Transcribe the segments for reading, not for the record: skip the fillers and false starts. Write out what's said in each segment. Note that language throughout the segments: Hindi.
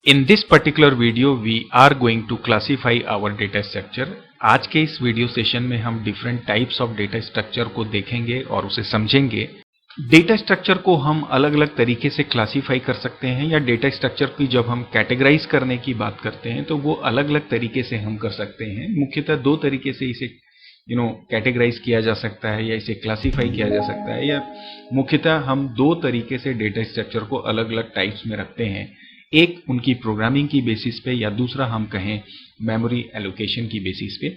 In this particular video, we are going to classify our data structure. आज के इस वीडियो सेशन में हम different types of data structure को देखेंगे और उसे समझेंगे। डेटा स्ट्रक्चर को हम अलग अलग तरीके से क्लासीफाई कर सकते हैं, या डेटा स्ट्रक्चर की जब हम कैटेगराइज करने की बात करते हैं तो वो अलग अलग तरीके से हम कर सकते हैं। मुख्यतः दो तरीके से इसे कैटेगराइज किया जा सकता है या इसे क्लासीफाई किया जा सकता है, या मुख्यतः हम दो तरीके से डेटा स्ट्रक्चर को अलग अलग टाइप्स में रखते हैं। एक उनकी प्रोग्रामिंग की बेसिस पे, या दूसरा हम कहें मेमोरी एलोकेशन की बेसिस पे।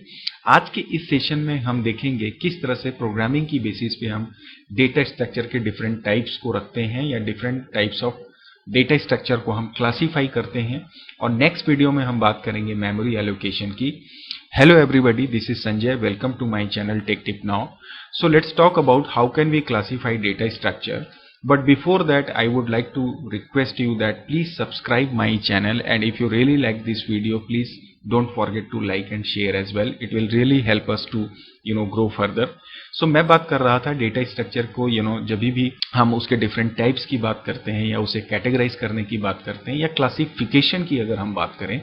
आज के इस सेशन में हम देखेंगे किस तरह से प्रोग्रामिंग की बेसिस पे हम डेटा स्ट्रक्चर के डिफरेंट टाइप्स को रखते हैं, या different types of data structure को हम क्लासीफाई करते हैं। और नेक्स्ट वीडियो में हम बात करेंगे मेमोरी एलोकेशन की। Hello everybody, this is Sanjay. Welcome to my channel Tech Tip Now. So let's talk about how can we classify data structure. But before that, I would like to request you that please subscribe my channel, and if you really like this video, please don't forget to like and share as well. It will really help us to grow further. So मैं बात कर रहा था डेटा स्ट्रक्चर को जब भी हम उसके डिफरेंट टाइप्स की बात करते हैं, या उसे कैटेगराइज करने की बात करते हैं, या क्लासिफिकेशन की अगर हम बात करें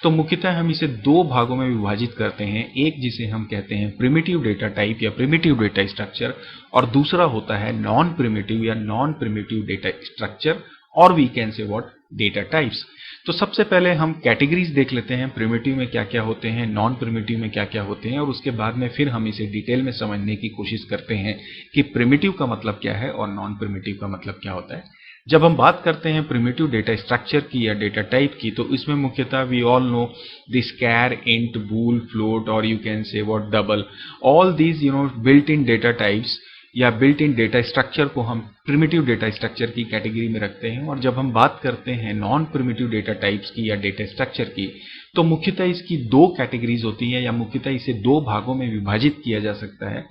तो मुख्यतः हम इसे दो भागों में विभाजित करते हैं। एक जिसे हम कहते हैं प्रिमिटिव डेटा टाइप या प्रिमिटिव डेटा स्ट्रक्चर, और दूसरा होता है नॉन प्रिमिटिव या नॉन प्रिमिटिव डेटा स्ट्रक्चर, और we can say what data types. तो सबसे पहले हम कैटेगरीज देख लेते हैं, प्रिमिटिव में क्या क्या होते हैं, नॉन प्रिमिटिव में क्या क्या होते हैं, और उसके बाद में फिर हम इसे डिटेल में समझने की कोशिश करते हैं कि प्रिमिटिव का मतलब क्या है और नॉन प्रिमिटिव का मतलब क्या होता है। जब हम बात करते हैं प्रिमिटिव डेटा स्ट्रक्चर की या डेटा टाइप की, तो इसमें मुख्यतः we all know this char, int, bool, float, और you can say what double, all these built in data types या बिल्ट इन डेटा स्ट्रक्चर को हम प्रिमिटिव डेटा स्ट्रक्चर की कैटेगरी में रखते हैं। और जब हम बात करते हैं नॉन प्रिमिटिव डेटा टाइप्स की या डेटा स्ट्रक्चर की, तो मुख्यतः इसकी दो कैटेगरीज होती हैं, या मुख्यतः इसे दो भागों में विभाजित किया जा सकता है।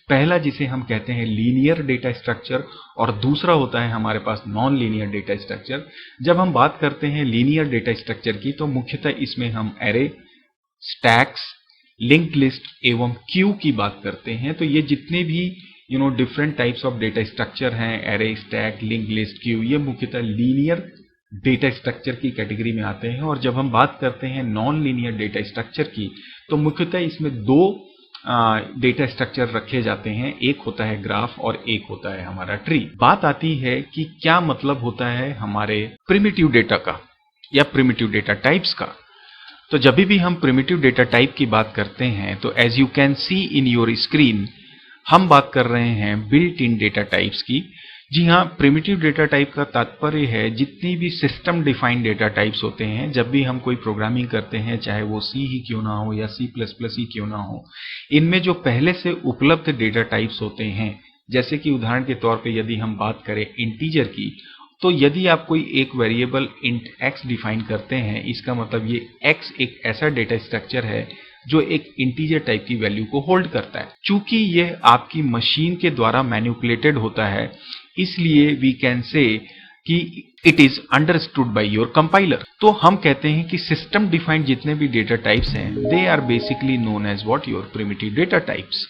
पहला जिसे हम कहते हैं लीनियर डेटा स्ट्रक्चर, और दूसरा होता है हमारे पास नॉन लीनियर डेटा स्ट्रक्चर। जब हम बात करते हैं लीनियर डेटा स्ट्रक्चर की, तो मुख्यतः इसमें हम एरे, स्टैक्स, लिंक्ड लिस्ट एवं क्यू की बात करते हैं। तो ये जितने भी different types of data structure हैं, array, stack, link list, queue, ये मुख्यतः लीनियर डेटा स्ट्रक्चर की कैटेगरी में आते हैं। और जब हम बात करते हैं नॉन लीनियर डेटा स्ट्रक्चर की, तो मुख्यतः इसमें दो डेटा स्ट्रक्चर रखे जाते हैं, एक होता है ग्राफ और एक होता है हमारा ट्री। बात आती है कि क्या मतलब होता है हमारे प्रिमिटिव डेटा का या प्रिमिटिव डेटा टाइप्स का। तो जब भी हम प्रिमिटिव डेटा टाइप की बात करते हैं, तो as you can see in your screen, हम बात कर रहे हैं बिल्ट इन डेटा टाइप्स की। जी हाँ, प्रिमिटिव डेटा टाइप का तात्पर्य है जितनी भी सिस्टम डिफाइंड डेटा टाइप्स होते हैं। जब भी हम कोई प्रोग्रामिंग करते हैं, चाहे वो सी ही क्यों ना हो या C++ ही क्यों ना हो, इनमें जो पहले से उपलब्ध डेटा टाइप्स होते हैं, जैसे कि उदाहरण के तौर पे यदि हम बात करें इंटीजर की, तो यदि आप कोई एक वेरिएबल इंट x डिफाइन करते हैं, इसका मतलब ये x एक ऐसा डेटा स्ट्रक्चर है जो एक इंटीजर टाइप की वैल्यू को होल्ड करता है। चूंकि यह आपकी मशीन के द्वारा मैनिपुलेटेड होता है, इसलिए वी कैन से कि it is understood by your compiler. तो हम कहते हैं कि सिस्टम डिफाइंड जितने भी डेटा टाइप्स हैं, they are basically known as what your primitive data types.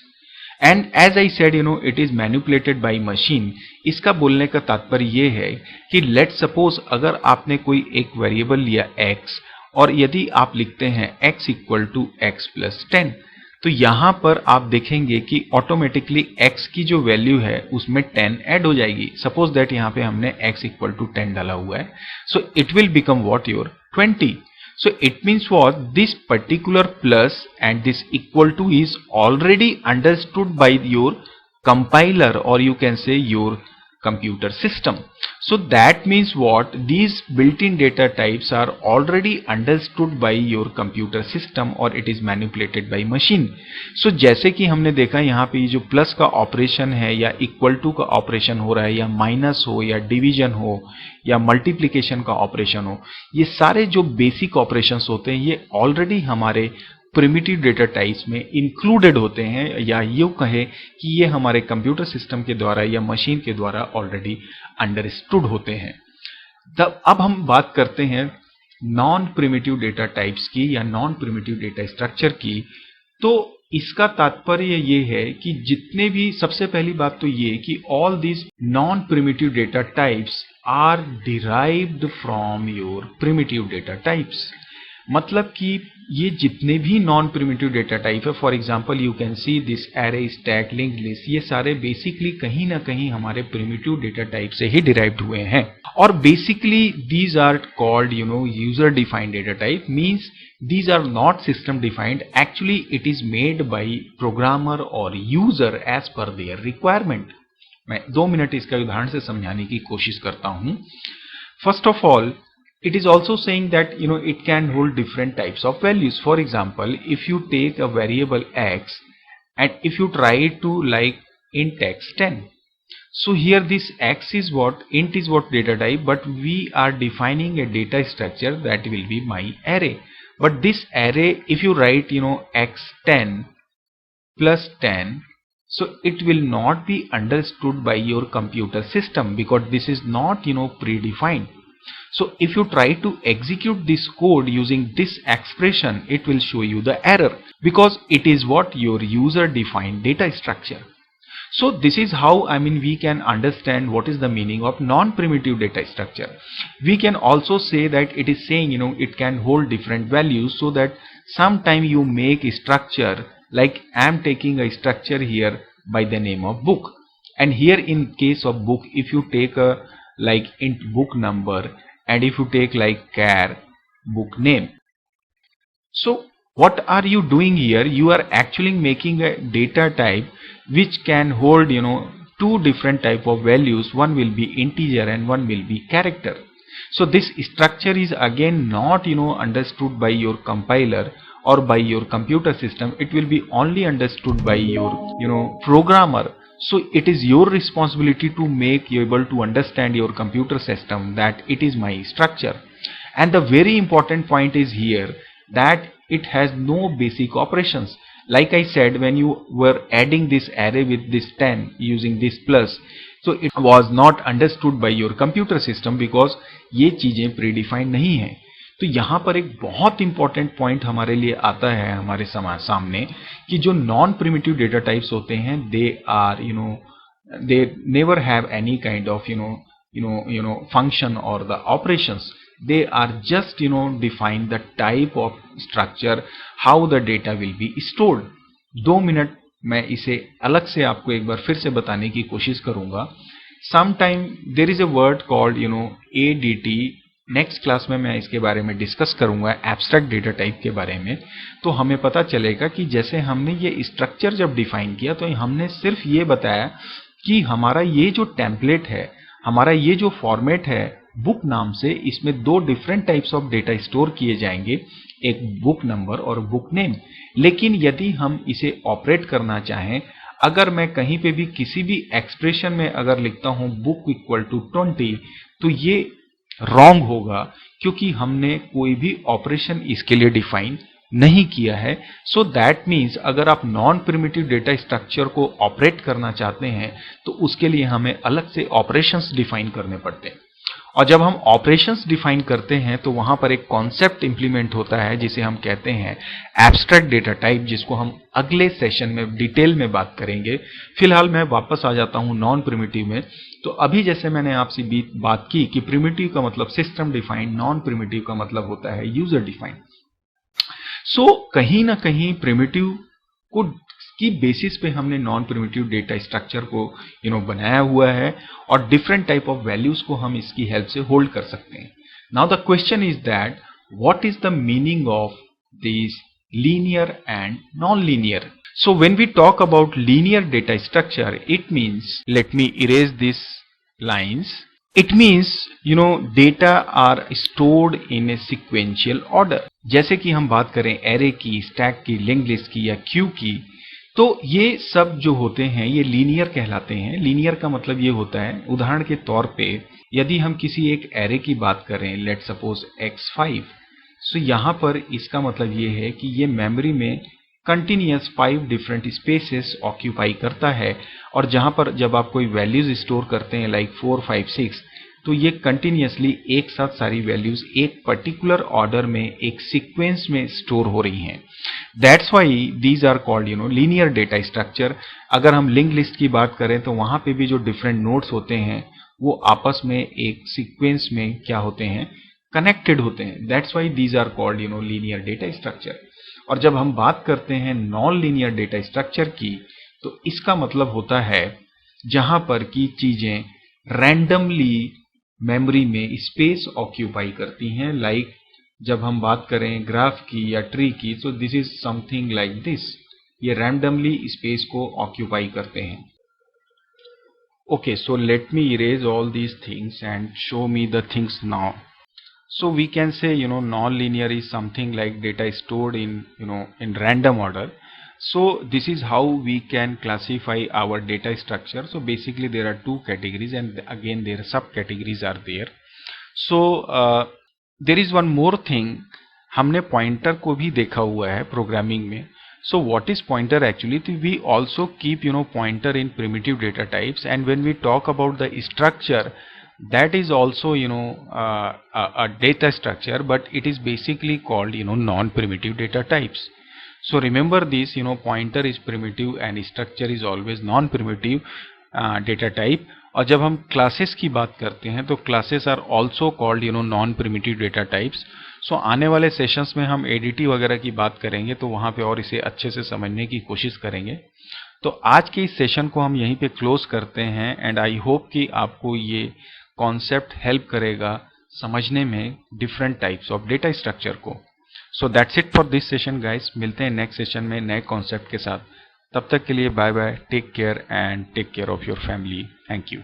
And as I said it is manipulated by machine. इसका बोलने का तात्पर्य यह है कि लेट सपोज अगर आपने कोई एक वेरिएबल लिया x, और यदि आप लिखते हैं x equal to x plus 10, तो यहां पर आप देखेंगे कि ऑटोमेटिकली x की जो वैल्यू है उसमें 10 ऐड हो जाएगी। सपोज दैट यहां पे हमने x इक्वल टू 10 डाला हुआ है, so it will become what your 20। So it means what this particular plus and this equal to is already understood by your compiler, or you can say your computer system. So that means what these built-in data types are already understood by your computer system, or it is manipulated by machine. So जैसे कि हमने देखा यहाँ पे ये जो प्लस का ऑपरेशन है, या इक्वल टू का ऑपरेशन हो रहा है, या माइनस हो, या डिवीजन हो, या मल्टीप्लिकेशन का ऑपरेशन हो, ये सारे जो बेसिक ऑपरेशंस होते हैं ये ऑलरेडी हमारे प्रिमिटिव डेटा टाइप्स में इंक्लूडेड होते हैं, या यूं कहे कि ये हमारे कंप्यूटर सिस्टम के द्वारा या मशीन के द्वारा ऑलरेडी अंडरस्टूड होते हैं। अब हम बात करते हैं नॉन प्रिमिटिव डेटा टाइप्स की या नॉन प्रिमिटिव डेटा स्ट्रक्चर की। तो इसका तात्पर्य ये है कि जितने भी, सबसे पहली बात तो ये कि all this non primitive data types are derived from your primitive data types. मतलब कि ये जितने भी नॉन प्रिमिटिव डेटा टाइप है, for example you can see this array, stack, linked list, ये सारे बेसिकली कहीं ना कहीं हमारे प्रिमिटिव डेटा टाइप से ही डिराइव्ड हुए हैं। और basically these are called user defined data type, means these are not system defined, actually it is made by programmer or user as per their requirement। मैं 2 मिनट इसका उदाहरण से समझाने की कोशिश करता हूं। First of all, it is also saying that it can hold different types of values. For example, if you take a variable x and if you try to like int x 10, so here this x is what, int is what data type, but we are defining a data structure that will be my array. But this array, if you write x10 plus 10, so it will not be understood by your computer system because this is not predefined. So if you try to execute this code using this expression, it will show you the error because it is what your user defined data structure. So this is how we can understand what is the meaning of non-primitive data structure. We can also say that it is saying it can hold different values, so that sometime you make a structure like I am taking a structure here by the name of book, and here in case of book, if you take a like int book number and if you take like char book name, so what are you doing here? You are actually making a data type which can hold two different type of values. One will be integer and one will be character. So this structure is again not understood by your compiler or by your computer system. It will be only understood by your programmer. So it is your responsibility to make you able to understand your computer system that it is my structure. And the very important point is here that it has no basic operations. Like I said, when you were adding this array with this 10 using this plus, so it was not understood by your computer system because ये चीजें predefined नहीं है। तो यहाँ पर एक बहुत इंपॉर्टेंट पॉइंट हमारे लिए आता है हमारे सामने कि जो नॉन प्रिमिटिव डेटा टाइप्स होते हैं, they are they never have any kind of function or the operations. They are just define the type of structure how the data will be stored. 2 minute मैं इसे अलग से आपको एक बार फिर से बताने की कोशिश करूंगा। Sometime there is a word called ADT. Next class में मैं इसके बारे में डिस्कस करूंगा, एब्स्ट्रैक्ट डेटा टाइप के बारे में। तो हमें पता चलेगा कि जैसे हमने ये स्ट्रक्चर जब डिफाइन किया तो हमने सिर्फ ये बताया कि हमारा ये जो टेम्पलेट है, हमारा ये जो फॉर्मेट है बुक नाम से, इसमें 2 different types of data store किए जाएंगे, एक बुक नंबर और बुक नेम। लेकिन यदि हम इसे ऑपरेट करना चाहें, अगर मैं कहीं पे भी किसी भी एक्सप्रेशन में अगर लिखता हूं बुक इक्वल टू 20, तो ये रॉन्ग होगा क्योंकि हमने कोई भी ऑपरेशन इसके लिए डिफाइन नहीं किया है। सो दैट मीन्स अगर आप नॉन प्रिमिटिव डेटा स्ट्रक्चर को ऑपरेट करना चाहते हैं तो उसके लिए हमें अलग से ऑपरेशंस डिफाइन करने पड़ते हैं। और जब हम ऑपरेशंस डिफाइन करते हैं तो वहां पर एक कॉन्सेप्ट इंप्लीमेंट होता है जिसे हम कहते हैं एब्स्ट्रैक्ट डेटा टाइप, जिसको हम अगले सेशन में डिटेल में बात करेंगे। फिलहाल मैं वापस आ जाता हूं नॉन प्रिमिटिव में। तो अभी जैसे मैंने आपसे बात की कि प्रिमिटिव का मतलब सिस्टम डिफाइंड, नॉन प्रिमिटिव का मतलब होता है यूजर डिफाइंड। सो कहीं ना कहीं प्रिमिटिव को की बेसिस पे हमने नॉन प्रिमिटिव डेटा स्ट्रक्चर को बनाया हुआ है और डिफरेंट टाइप ऑफ वैल्यूज को हम इसकी हेल्प से होल्ड कर सकते हैं। Now the question is that what is the meaning of this linear and non linear. So when we talk about linear data structure, it means, let me erase these lines. It means data are stored in a sequential order. जैसे कि हम बात करें array की, stack की, linked list की या queue की, तो ये सब जो होते हैं ये लीनियर कहलाते हैं। लीनियर का मतलब ये होता है, उदाहरण के तौर पे यदि हम किसी एक array की बात करें, लेट सपोज x5, सो यहाँ पर इसका मतलब ये है कि ये मेमोरी में कंटिन्यूअस 5 डिफरेंट स्पेसेस ऑक्यूपाई करता है। और जहां पर जब आप कोई वैल्यूज स्टोर करते हैं लाइक 4, 5, 6, तो ये कंटिन्यूअसली एक साथ सारी वैल्यूज एक पर्टिकुलर ऑर्डर में एक सीक्वेंस में स्टोर हो रही हैं। That's why these are called linear data structure. अगर हम लिंक लिस्ट की बात करें तो वहां पे भी जो डिफरेंट नोड्स होते हैं वो आपस में एक सीक्वेंस में क्या होते हैं, कनेक्टेड होते हैं। That's why these are called linear data structure. और जब हम बात करते हैं नॉन लीनियर डेटा स्ट्रक्चर की, तो इसका मतलब होता है जहां पर की चीजें रैंडमली मेमोरी में स्पेस ऑक्यूपाई करती हैं। लाइक जब हम बात करें ग्राफ की या ट्री की, तो this is something like this, ये रैंडमली स्पेस को ऑक्यूपाई करते हैं। Okay, so let me erase all these things and show me the things now. So we can say, non-linear is something like data stored in, in random order. So this is how we can classify our data structure. So basically there are two categories, and again their subcategories are there. So there is one more thing, हमने pointer को भी देखा हुआ है programming में. So what is pointer actually? We also keep pointer in primitive data types, and when we talk about the structure, that is also a data structure, but it is basically called non-primitive data types. So remember this, pointer is primitive and structure is always non-primitive data type. और जब हम क्लासेस की बात करते हैं तो classes are also called non primitive data types. So आने वाले सेशंस में हम एडीटी वगैरह की बात करेंगे तो वहाँ पे और इसे अच्छे से समझने की कोशिश करेंगे. तो आज के इस सेशन को हम यहीं पे क्लोज करते हैं, एंड आई होप कि आपको ये कॉन्सेप्ट हेल्प करेगा समझने में different types of data structure को. So that's it for this session guys. मिलते हैं नेक्स्ट सेशन में नए कॉन्सेप्ट के साथ. तब तक के लिए bye bye, take care and take care of your family. Thank you.